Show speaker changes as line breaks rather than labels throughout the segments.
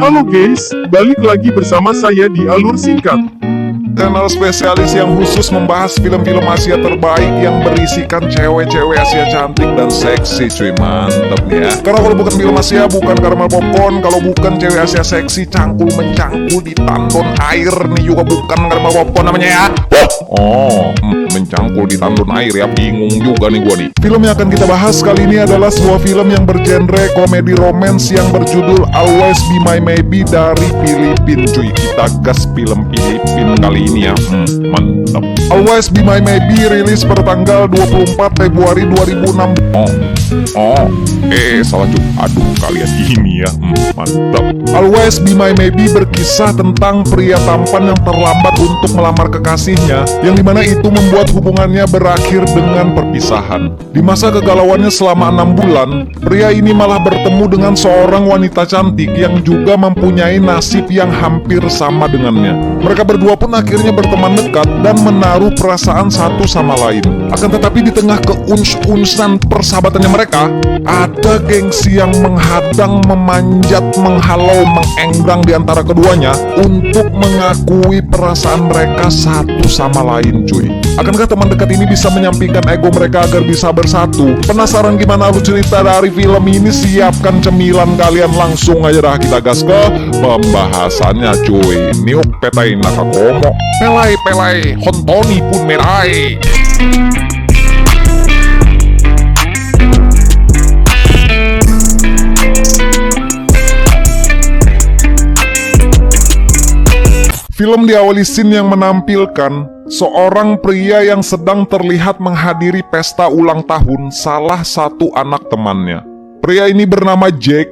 Halo guys, balik lagi bersama saya di Alur Singkat.
Kanal spesialis yang khusus membahas film-film Asia terbaik yang berisikan cewek-cewek Asia cantik dan seksi, cuy, mantep ya. Karena kalau bukan film Asia, bukan karamel popcorn. Kalau bukan cewek Asia seksi cangkul mencangkul di tandon air nih juga bukan karamel popcorn namanya ya. Mencangkul di tandon air ya, bingung juga nih gua nih. Film yang akan kita bahas kali ini adalah sebuah film yang bergenre komedi romance yang berjudul Always Be My Maybe dari Filipina, cuy. Kita gas film Filipina kali ini ya, mantap. Always Be My Maybe rilis per tanggal 24 Februari 2006. Salah cuy. Aduh, kalian ini ya, mantap. Always Be My Maybe berkisah tentang pria tampan yang terlambat untuk melamar kekasihnya, yang dimana itu membuat hubungannya berakhir dengan perpisahan. Di masa kegalauannya selama 6 bulan, pria ini malah bertemu dengan seorang wanita cantik yang juga mempunyai nasib yang hampir sama dengannya. Mereka berdua pun akhirnya berteman dekat dan menaruh perasaan satu sama lain. Akan tetapi di tengah keuns-unsan persahabatannya mereka, ada gengsi yang menghadang, memanjat, menghalau, mengengrang di antara keduanya untuk mengakui perasaan mereka satu sama lain, cuy. Akankah teman dekat ini bisa menyampingkan ego mereka agar bisa bersatu? Penasaran gimana alur cerita dari film ini? Siapkan cemilan kalian, langsung aja dah kita gas ke pembahasannya, cuy. Niuk petai nakakomo, pelai hontoni pun merai. Film diawali scene yang menampilkan seorang pria yang sedang terlihat menghadiri pesta ulang tahun salah satu anak temannya. Pria ini bernama Jack.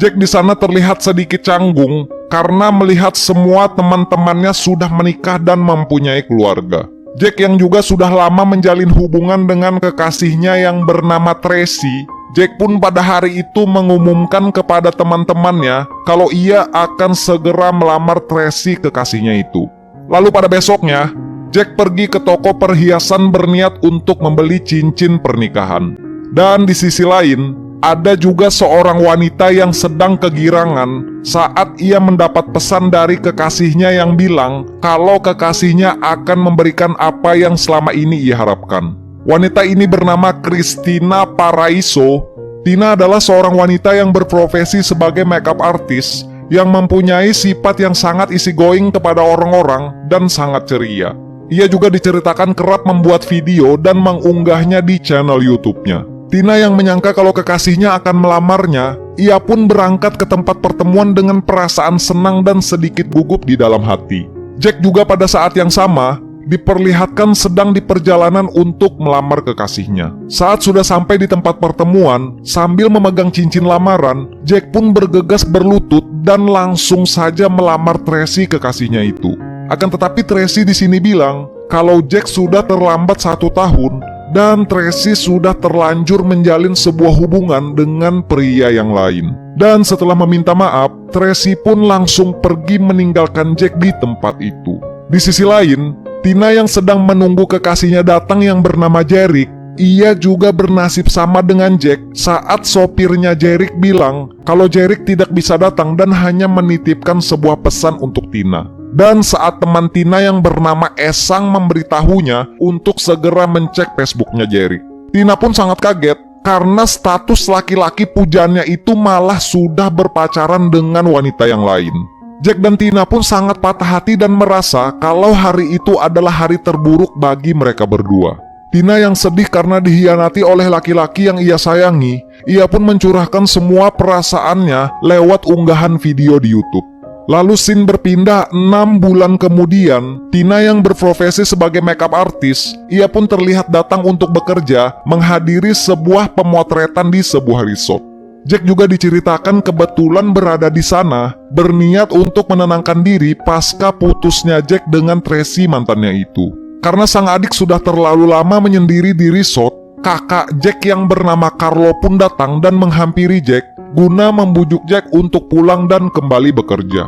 Jack di sana terlihat sedikit canggung karena melihat semua teman-temannya sudah menikah dan mempunyai keluarga. Jack yang juga sudah lama menjalin hubungan dengan kekasihnya yang bernama Tracy. Jack pun pada hari itu mengumumkan kepada teman-temannya kalau ia akan segera melamar Tracy, kekasihnya itu. Lalu pada besoknya, Jack pergi ke toko perhiasan berniat untuk membeli cincin pernikahan. Dan di sisi lain, ada juga seorang wanita yang sedang kegirangan saat ia mendapat pesan dari kekasihnya yang bilang kalau kekasihnya akan memberikan apa yang selama ini ia harapkan. Wanita ini bernama Christina Paraiso. Tina adalah seorang wanita yang berprofesi sebagai makeup artist yang mempunyai sifat yang sangat easygoing kepada orang-orang dan sangat ceria. Ia juga diceritakan kerap membuat video dan mengunggahnya di channel YouTube-nya. Tina yang menyangka kalau kekasihnya akan melamarnya, ia pun berangkat ke tempat pertemuan dengan perasaan senang dan sedikit gugup di dalam hati. Jack juga pada saat yang sama diperlihatkan sedang di perjalanan untuk melamar kekasihnya. Saat sudah sampai di tempat pertemuan, sambil memegang cincin lamaran, Jack pun bergegas berlutut dan langsung saja melamar Tracy, kekasihnya itu. Akan tetapi Tracy di sini bilang kalau Jack sudah terlambat 1 tahun dan Tracy sudah terlanjur menjalin sebuah hubungan dengan pria yang lain. Dan setelah meminta maaf, Tracy pun langsung pergi meninggalkan Jack di tempat itu. Di sisi lain, Tina yang sedang menunggu kekasihnya datang yang bernama Jerick, ia juga bernasib sama dengan Jack saat sopirnya Jerick bilang kalau Jerick tidak bisa datang dan hanya menitipkan sebuah pesan untuk Tina. Dan saat teman Tina yang bernama Esang memberitahunya untuk segera mencek Facebooknya Jerick, Tina pun sangat kaget karena status laki-laki pujaannya itu malah sudah berpacaran dengan wanita yang lain. Jack dan Tina pun sangat patah hati dan merasa kalau hari itu adalah hari terburuk bagi mereka berdua. Tina yang sedih karena dihianati oleh laki-laki yang ia sayangi, ia pun mencurahkan semua perasaannya lewat unggahan video di YouTube. Lalu scene berpindah 6 bulan kemudian, Tina yang berprofesi sebagai makeup artist, ia pun terlihat datang untuk bekerja menghadiri sebuah pemotretan di sebuah resort. Jack juga diceritakan kebetulan berada di sana, berniat untuk menenangkan diri pasca putusnya Jack dengan Tracy, mantannya itu. Karena sang adik sudah terlalu lama menyendiri di resort, kakak Jack yang bernama Carlo pun datang dan menghampiri Jack guna membujuk Jack untuk pulang dan kembali bekerja.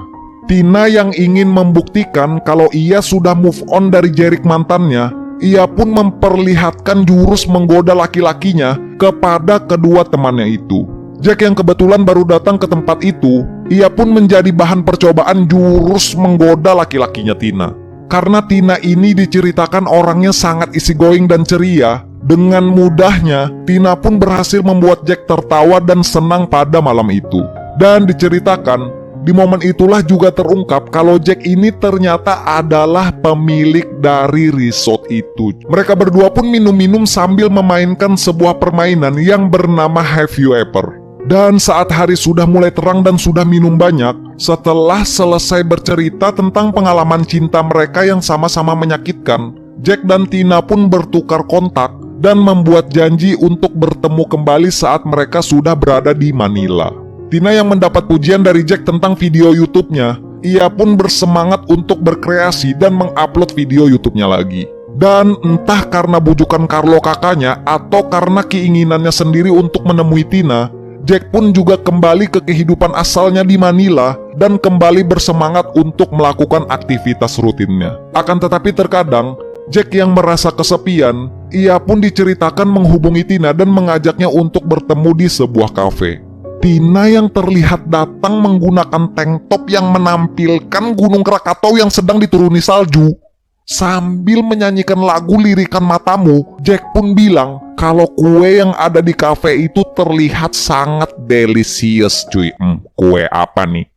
Tina yang ingin membuktikan kalau ia sudah move on dari Jerick mantannya, ia pun memperlihatkan jurus menggoda laki-lakinya kepada kedua temannya itu. Jack yang kebetulan baru datang ke tempat itu, ia pun menjadi bahan percobaan jurus menggoda laki-lakinya Tina. Karena Tina ini diceritakan orangnya sangat easygoing dan ceria, dengan mudahnya Tina pun berhasil membuat Jack tertawa dan senang pada malam itu. Dan diceritakan, di momen itulah juga terungkap kalau Jack ini ternyata adalah pemilik dari resort itu. Mereka berdua pun minum-minum sambil memainkan sebuah permainan yang bernama Have You Ever. Dan saat hari sudah mulai terang dan sudah minum banyak, setelah selesai bercerita tentang pengalaman cinta mereka yang sama-sama menyakitkan, Jack dan Tina pun bertukar kontak dan membuat janji untuk bertemu kembali saat mereka sudah berada di Manila. Tina yang mendapat pujian dari Jack tentang video YouTube-nya, ia pun bersemangat untuk berkreasi dan mengupload video YouTube-nya lagi. Dan entah karena bujukan Carlo kakaknya atau karena keinginannya sendiri untuk menemui Tina, Jack pun juga kembali ke kehidupan asalnya di Manila dan kembali bersemangat untuk melakukan aktivitas rutinnya. Akan tetapi terkadang, Jack yang merasa kesepian, ia pun diceritakan menghubungi Tina dan mengajaknya untuk bertemu di sebuah kafe. Tina yang terlihat datang menggunakan tank top yang menampilkan Gunung Krakatau yang sedang dituruni salju. Sambil menyanyikan lagu Lirikan Matamu, Jack pun bilang kalau kue yang ada di kafe itu terlihat sangat delicious cuy. Kue apa nih?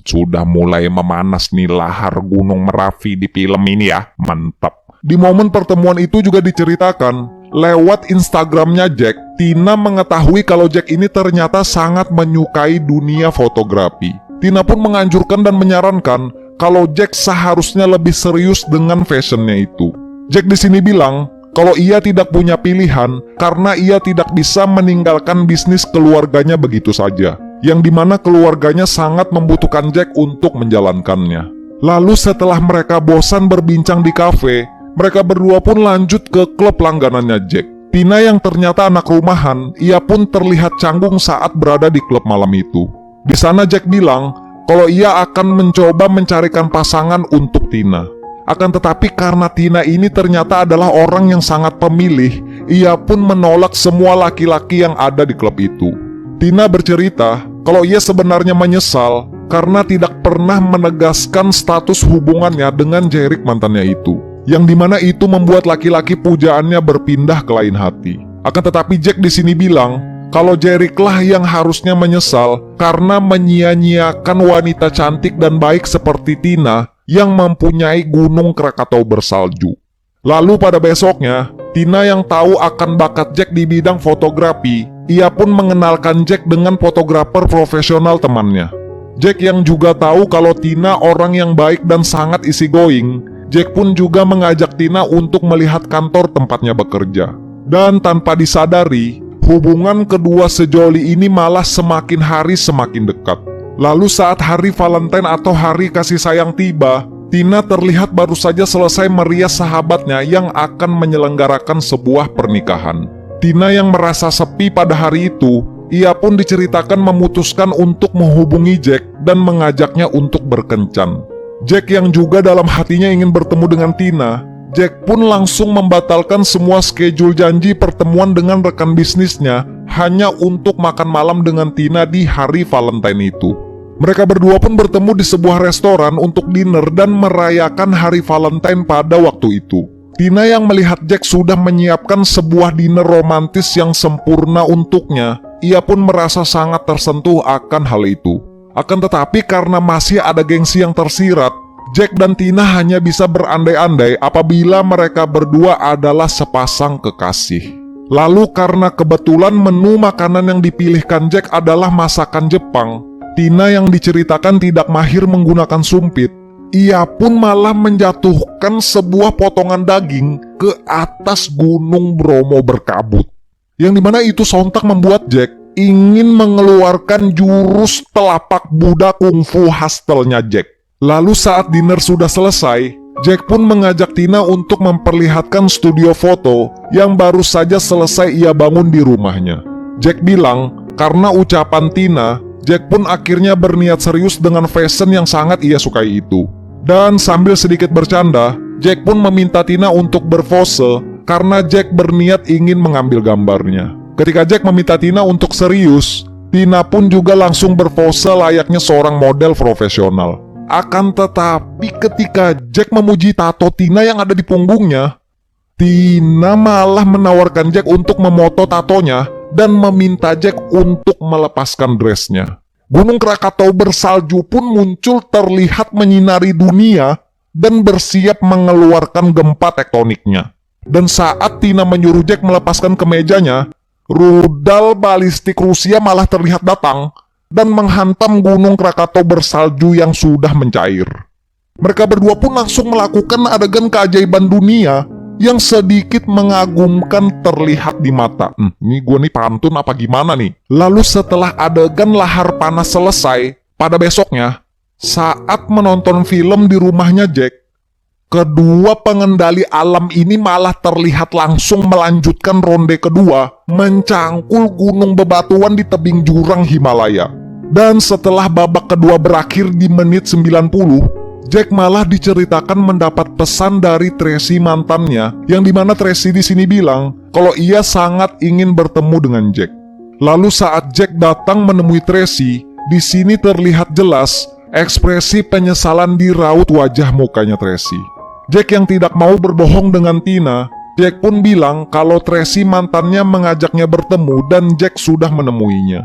Sudah mulai memanas nih lahar Gunung Merapi di film ini ya, mantap. Di momen pertemuan itu juga diceritakan, lewat Instagramnya Jack, Tina mengetahui kalau Jack ini ternyata sangat menyukai dunia fotografi. Tina pun menganjurkan dan menyarankan kalau Jack seharusnya lebih serius dengan fashionnya itu. Jack di sini bilang kalau ia tidak punya pilihan karena ia tidak bisa meninggalkan bisnis keluarganya begitu saja, yang dimana keluarganya sangat membutuhkan Jack untuk menjalankannya. Lalu setelah mereka bosan berbincang di kafe, mereka berdua pun lanjut ke klub langganannya Jack. Tina yang ternyata anak rumahan, ia pun terlihat canggung saat berada di klub malam itu. Di sana Jack bilang kalau ia akan mencoba mencarikan pasangan untuk Tina. Akan tetapi karena Tina ini ternyata adalah orang yang sangat pemilih, ia pun menolak semua laki-laki yang ada di klub itu. Tina bercerita kalau ia sebenarnya menyesal karena tidak pernah menegaskan status hubungannya dengan Jerick mantannya itu, yang dimana itu membuat laki-laki pujaannya berpindah ke lain hati. Akan tetapi Jack di sini bilang kalau Jerick lah yang harusnya menyesal karena menyia-nyiakan wanita cantik dan baik seperti Tina yang mempunyai Gunung Krakatau bersalju. Lalu pada besoknya, Tina yang tahu akan bakat Jack di bidang fotografi, ia pun mengenalkan Jack dengan fotografer profesional temannya. Jack yang juga tahu kalau Tina orang yang baik dan sangat easygoing, Jack pun juga mengajak Tina untuk melihat kantor tempatnya bekerja. Dan tanpa disadari, hubungan kedua sejoli ini malah semakin hari semakin dekat. Lalu saat hari Valentine atau hari kasih sayang tiba, Tina terlihat baru saja selesai merias sahabatnya yang akan menyelenggarakan sebuah pernikahan. Tina yang merasa sepi pada hari itu, ia pun diceritakan memutuskan untuk menghubungi Jack dan mengajaknya untuk berkencan. Jack yang juga dalam hatinya ingin bertemu dengan Tina, Jack pun langsung membatalkan semua schedule janji pertemuan dengan rekan bisnisnya hanya untuk makan malam dengan Tina di hari Valentine itu. Mereka berdua pun bertemu di sebuah restoran untuk dinner dan merayakan hari Valentine pada waktu itu. Tina yang melihat Jack sudah menyiapkan sebuah dinner romantis yang sempurna untuknya, ia pun merasa sangat tersentuh akan hal itu. Akan tetapi karena masih ada gengsi yang tersirat, Jack dan Tina hanya bisa berandai-andai apabila mereka berdua adalah sepasang kekasih. Lalu karena kebetulan menu makanan yang dipilihkan Jack adalah masakan Jepang, Tina yang diceritakan tidak mahir menggunakan sumpit, ia pun malah menjatuhkan sebuah potongan daging ke atas Gunung Bromo berkabut. Yang dimana itu sontak membuat Jack ingin mengeluarkan jurus telapak Buddha kungfu hustle-nya Jack. Lalu saat dinner sudah selesai, Jack pun mengajak Tina untuk memperlihatkan studio foto yang baru saja selesai ia bangun di rumahnya. Jack bilang, karena ucapan Tina, Jack pun akhirnya berniat serius dengan fashion yang sangat ia sukai itu. Dan sambil sedikit bercanda, Jack pun meminta Tina untuk berpose karena Jack berniat ingin mengambil gambarnya. Ketika Jack meminta Tina untuk serius, Tina pun juga langsung berpose layaknya seorang model profesional. Akan tetapi ketika Jack memuji tato Tina yang ada di punggungnya, Tina malah menawarkan Jack untuk memoto tatonya dan meminta Jack untuk melepaskan dressnya. Gunung Krakatau bersalju pun muncul terlihat menyinari dunia dan bersiap mengeluarkan gempa tektoniknya. Dan saat Tina menyuruh Jack melepaskan kemejanya, rudal balistik Rusia malah terlihat datang dan menghantam Gunung Krakatau bersalju yang sudah mencair. Mereka berdua pun langsung melakukan adegan keajaiban dunia yang sedikit mengagumkan terlihat di mata. Ini gue nih pantun apa gimana nih? Lalu setelah adegan lahar panas selesai, pada besoknya, saat menonton film di rumahnya Jack, kedua pengendali alam ini malah terlihat langsung melanjutkan ronde kedua, mencangkul gunung bebatuan di tebing jurang Himalaya. Dan setelah babak kedua berakhir di menit 90, Jack malah diceritakan mendapat pesan dari Tracy mantannya, yang dimana Tracy di sini bilang kalau ia sangat ingin bertemu dengan Jack. Lalu saat Jack datang menemui Tracy, di sini terlihat jelas ekspresi penyesalan di raut wajah mukanya Tracy. Jack yang tidak mau berbohong dengan Tina, Jack pun bilang kalau Tracy mantannya mengajaknya bertemu dan Jack sudah menemuinya.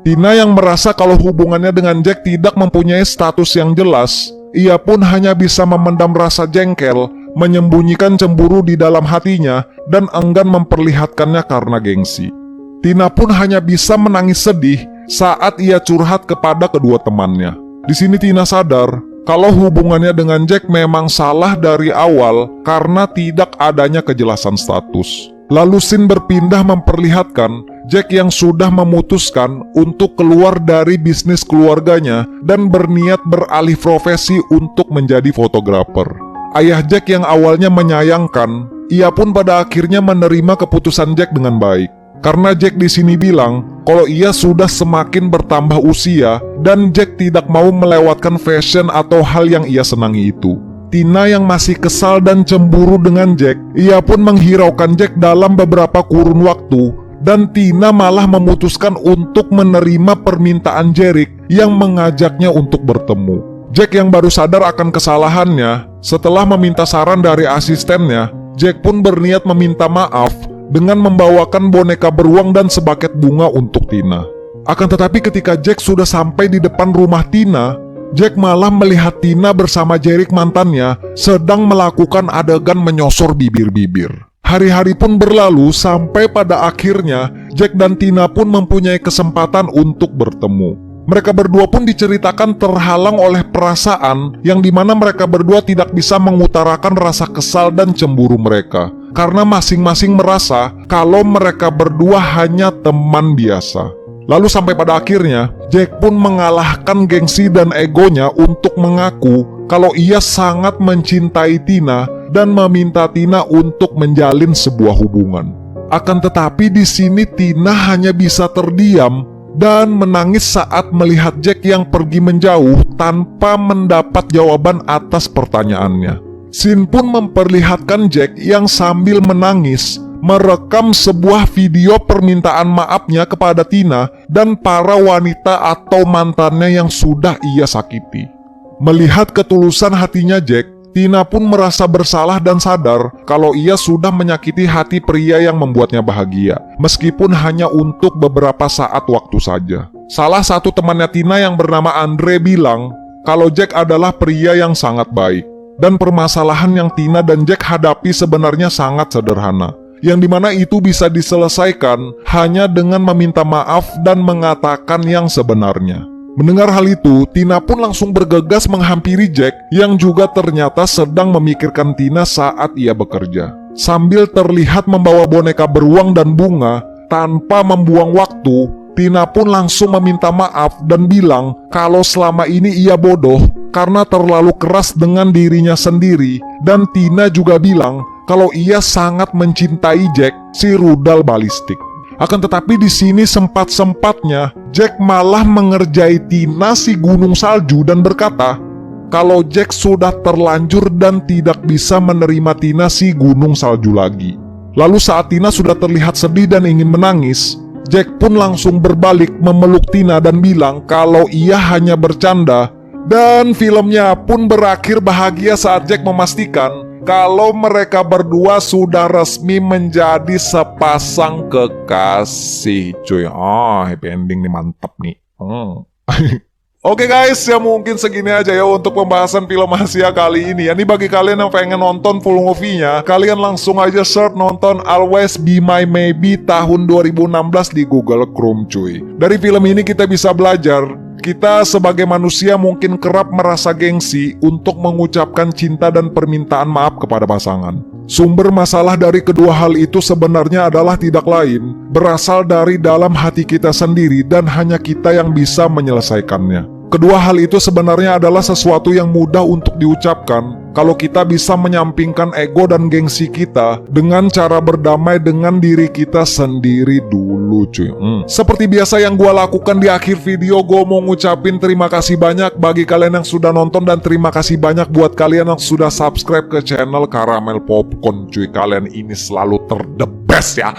Tina yang merasa kalau hubungannya dengan Jack tidak mempunyai status yang jelas, ia pun hanya bisa memendam rasa jengkel, menyembunyikan cemburu di dalam hatinya, dan enggan memperlihatkannya karena gengsi. Tina pun hanya bisa menangis sedih saat ia curhat kepada kedua temannya. Di sini Tina sadar kalau hubungannya dengan Jack memang salah dari awal karena tidak adanya kejelasan status. Lalu scene berpindah memperlihatkan Jack yang sudah memutuskan untuk keluar dari bisnis keluarganya dan berniat beralih profesi untuk menjadi fotografer. Ayah Jack yang awalnya menyayangkan, ia pun pada akhirnya menerima keputusan Jack dengan baik. Karena Jack di sini bilang kalau ia sudah semakin bertambah usia dan Jack tidak mau melewatkan fashion atau hal yang ia senangi itu. Tina yang masih kesal dan cemburu dengan Jack, ia pun menghiraukan Jack dalam beberapa kurun waktu, dan Tina malah memutuskan untuk menerima permintaan Jerick yang mengajaknya untuk bertemu. Jack yang baru sadar akan kesalahannya, setelah meminta saran dari asistennya, Jack pun berniat meminta maaf dengan membawakan boneka beruang dan sebaket bunga untuk Tina. Akan tetapi ketika Jack sudah sampai di depan rumah Tina, Jack malah melihat Tina bersama Jerick mantannya sedang melakukan adegan menyosor bibir-bibir. Hari-hari pun berlalu sampai pada akhirnya Jack dan Tina pun mempunyai kesempatan untuk bertemu. Mereka berdua pun diceritakan terhalang oleh perasaan yang dimana mereka berdua tidak bisa mengutarakan rasa kesal dan cemburu mereka. Karena masing-masing merasa kalau mereka berdua hanya teman biasa. Lalu sampai pada akhirnya, Jack pun mengalahkan gengsi dan egonya untuk mengaku kalau ia sangat mencintai Tina dan meminta Tina untuk menjalin sebuah hubungan. Akan tetapi di sini Tina hanya bisa terdiam dan menangis saat melihat Jack yang pergi menjauh tanpa mendapat jawaban atas pertanyaannya. Scene pun memperlihatkan Jack yang sambil menangis merekam sebuah video permintaan maafnya kepada Tina dan para wanita atau mantannya yang sudah ia sakiti. Melihat ketulusan hatinya Jack, Tina pun merasa bersalah dan sadar kalau ia sudah menyakiti hati pria yang membuatnya bahagia, meskipun hanya untuk beberapa saat waktu saja. Salah satu temannya Tina yang bernama Andre bilang kalau Jack adalah pria yang sangat baik. Dan permasalahan yang Tina dan Jack hadapi sebenarnya sangat sederhana, yang dimana itu bisa diselesaikan hanya dengan meminta maaf dan mengatakan yang sebenarnya. Mendengar hal itu, Tina pun langsung bergegas menghampiri Jack yang juga ternyata sedang memikirkan Tina saat ia bekerja. Sambil terlihat membawa boneka beruang dan bunga, tanpa membuang waktu, Tina pun langsung meminta maaf dan bilang kalau selama ini ia bodoh karena terlalu keras dengan dirinya sendiri, dan Tina juga bilang kalau ia sangat mencintai Jack, si rudal balistik. Akan tetapi di sini sempat-sempatnya Jack malah mengerjai Tina si gunung salju dan berkata kalau Jack sudah terlanjur dan tidak bisa menerima Tina si gunung salju lagi. Lalu saat Tina sudah terlihat sedih dan ingin menangis, Jack pun langsung berbalik memeluk Tina dan bilang kalau ia hanya bercanda. Dan filmnya pun berakhir bahagia saat Jack memastikan kalau mereka berdua sudah resmi menjadi sepasang kekasih. Cuy, happy ending nih, mantap nih. Oke guys, ya mungkin segini aja ya untuk pembahasan film Asia kali ini. Ini bagi kalian yang pengen nonton full movie-nya, kalian langsung aja search nonton Always Be My Maybe tahun 2016 di Google Chrome cuy. Dari film ini kita bisa belajar, kita sebagai manusia mungkin kerap merasa gengsi untuk mengucapkan cinta dan permintaan maaf kepada pasangan. Sumber masalah dari kedua hal itu sebenarnya adalah tidak lain, berasal dari dalam hati kita sendiri dan hanya kita yang bisa menyelesaikannya. Kedua hal itu sebenarnya adalah sesuatu yang mudah untuk diucapkan kalau kita bisa menyampingkan ego dan gengsi kita dengan cara berdamai dengan diri kita sendiri dulu cuy. Seperti biasa yang gue lakukan di akhir video, gue mau ngucapin terima kasih banyak bagi kalian yang sudah nonton dan terima kasih banyak buat kalian yang sudah subscribe ke channel Caramel Popcorn cuy. Kalian ini selalu the best ya.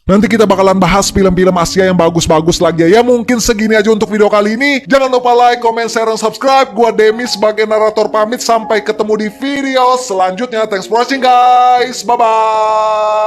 Nanti kita bakalan bahas film-film Asia yang bagus-bagus lagi ya. Ya mungkin segini aja untuk video kali ini. Jangan lupa like, comment, share, dan subscribe. Gua Demi sebagai narator pamit. Sampai ketemu di video selanjutnya. Thanks for watching guys. Bye-bye.